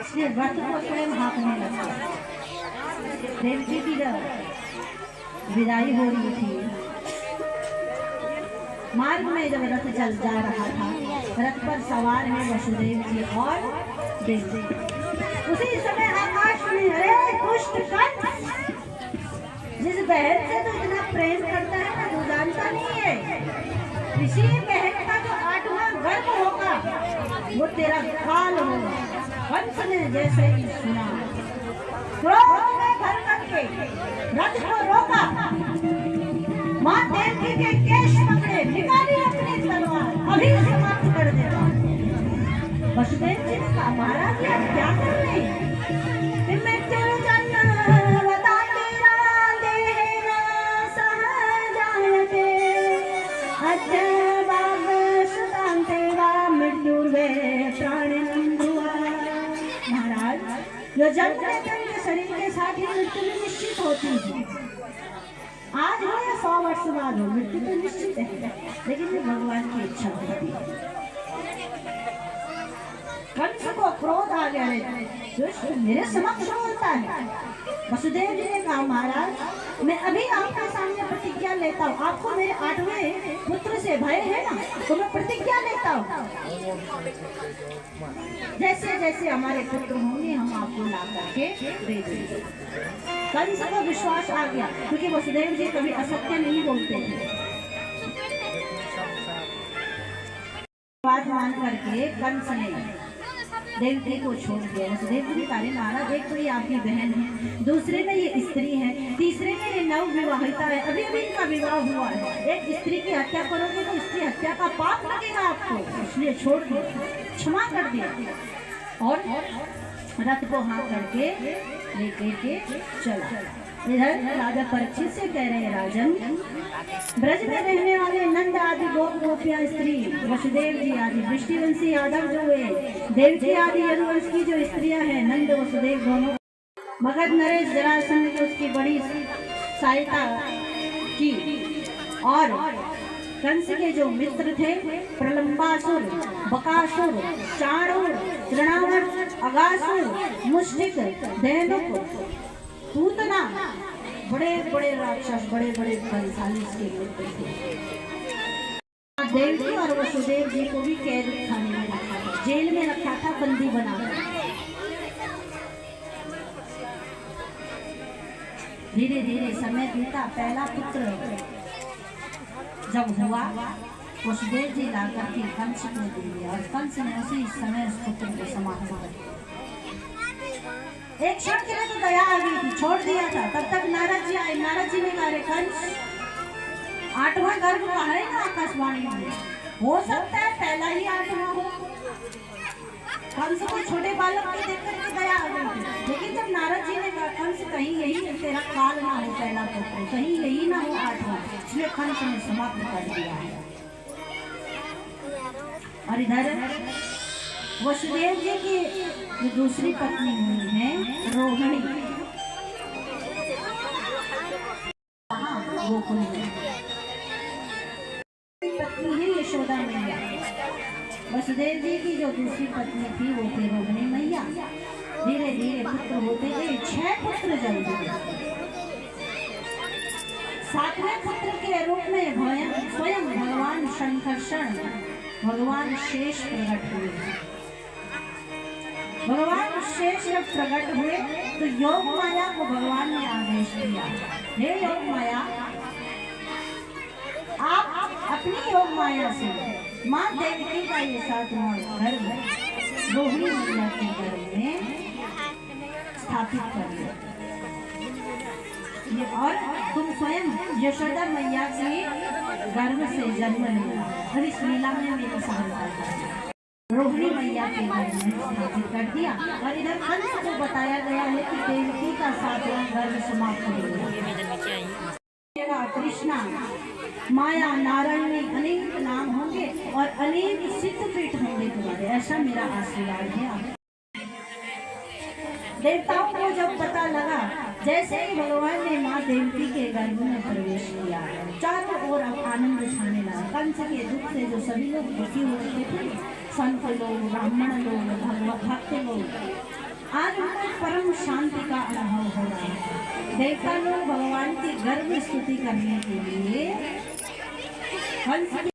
इसलिए रथ को स्वयं हाँकने लगा। देवकी की जब विदाई हो रही थी, मार्ग में जब रथ चल जा रहा था, रथ पर सवार है वसुदेव जी और देवकी। उसी समय आकाश में अरे दुष्ट कंस, जिस बहन से तो इतना प्रेम करता है ना, वो जानता नहीं है इसी बहन का जो 8वां गर्भ होगा वो तेरा काल होगा। कंस ने जैसे ही सुना, क्रोध में भर करके रथ को रोका, मां देवकी के केश पकड़े, निकाली अपनी तलवार, अभी समाप्त कर देगा। वसुदेव जी ने कहा, महाराज आप क्या कर रहे हैं? जो जन्म लेते हैं शरीर के साथ ही मृत्यु भी निश्चित होती है। आज हो या 100 वर्ष बाद हो, मृत्यु तो निश्चित है, लेकिन ये भगवान की इच्छा होती है। कंस को क्रोध आ गया है, जो मेरे समक्ष बोलता है। वसुदेव जी ने कहा, महाराज मैं अभी आपके सामने प्रतिज्ञा लेता हूँ, आपको मेरे 8वें पुत्र से भय है ना, तो मैं प्रतिज्ञा लेता हूँ, जैसे जैसे हमारे पुत्र होंगे हम आपको ला करके दे देंगे। कंस को विश्वास आ गया, क्योंकि वसुदेव जी कभी असत्य नहीं बोलते थे। बात मान करके कंस ने देवकी को छोड़ दिया। वसुदेव जी ने महाराज एक तो ये आपकी बहन है, दूसरे में ये स्त्री है, तीसरे में ये नव विवाहिता है, अभी अभी इनका विवाह हुआ है। एक स्त्री की हत्या करोगे तो स्त्री हत्या का पाप लगेगा आपको, इसलिए छोड़ दिया, क्षमा कर दिया और रथ को हाँ करके लेके के चला। इधर राजा परीक्षित से कह रहे हैं, राजन ब्रज में रहने वाले नंद आदि गोप गोपियां स्त्री, वसुदेव जी आदि वृष्टिवंशी यादव जो है, देवकी आदि यदुवंश की जो स्त्रियां हैं, नंद वसुदेव दोनों, मगध नरेश जरासंध ने उसकी बड़ी सहायता की, और कंस के जो मित्र थे प्रलंबासुर, बकासुर, चाणूर, तृणावर, अगासुर, मुष्टिक, धेनुक, पूतना, बड़े बड़े राक्षस, बड़े बड़े बलशाली इसके मित्र थे। देवकी और वसुदेव जी को भी कैद खाने में रखा था, जेल में रखा था, बंदी बनाकर। धीरे धीरे समय बीता, पहला पुत्र जब हुआ, वसुदेव जी लाकर के कंस को दे दिया और कंस ने उसी समय उस पुत्र को समाप्त कर दिया। एक क्षण के लिए तो दया आ गई थी, छोड़ दिया था। तब तक नारद जी आए, नारद जी ने कहा, कंस 8वां गर्भ का है ना, आकाशवाणी में हो सकता है पहला ही 8वां हो। कंस को छोटे बालक को देख करके दया आ गई थी, लेकिन जब नारद जी ने कहा, कंस कहीं यही तेरा काल ना हो पहला पुत्र, कहीं यही ना हो 8वां, इसलिए कंस ने समाप्त कर दिया है। और इधर वसुदेव जी की जो दूसरी पत्नी हुई है रोहिणी, गोकुल में पत्नी है यशोदा मैया। वसुदेव जी की जो दूसरी पत्नी थी वो थी रोहिणी मैया। धीरे धीरे पुत्र होते गए, 6 पुत्र जन्म हुए। 7वें पुत्र के रूप में स्वयं भगवान शंकरषण, भगवान शेष प्रकट हुए। भगवान शेष जब प्रकट हुए तो योग माया को भगवान ने आदेश दिया, हे योग माया, आप अपनी योग माया से माँ देवकी का ये 7वां गर्भ रोहिणी मैया के गर्भ में स्थापित कर दिया, और तुम स्वयं यशोदा मैया के गर्भ से जन्म लिया। और इस लीला में मेरी सहायता कर रोहिणी मैया के गर्भ में स्थापित कर दिया। और इधर कंस को बताया गया है कि देवकी का 7वां गर्भ समाप्त हो गया। कृष्णा, माया, नारायणी अनेक नाम होंगे और अनेक सिद्धपीठ होंगे तुम्हारे, ऐसा मेरा आशीर्वाद है। देवताओं को जब पता लगा, जैसे ही भगवान ने माँ देवकी के गर्भ में प्रवेश किया, चारों ओर अब आनंद छाने लगा। कंस के दुख से जो सभी लोग दुखी हो रहे थे, संत लोग, ब्राह्मण लोग, भक्त लोग, आज उनको परम शांति का अनुभव हो रहा है। देवता लोग भगवान की गर्व स्तुति करने के लिए हंस परम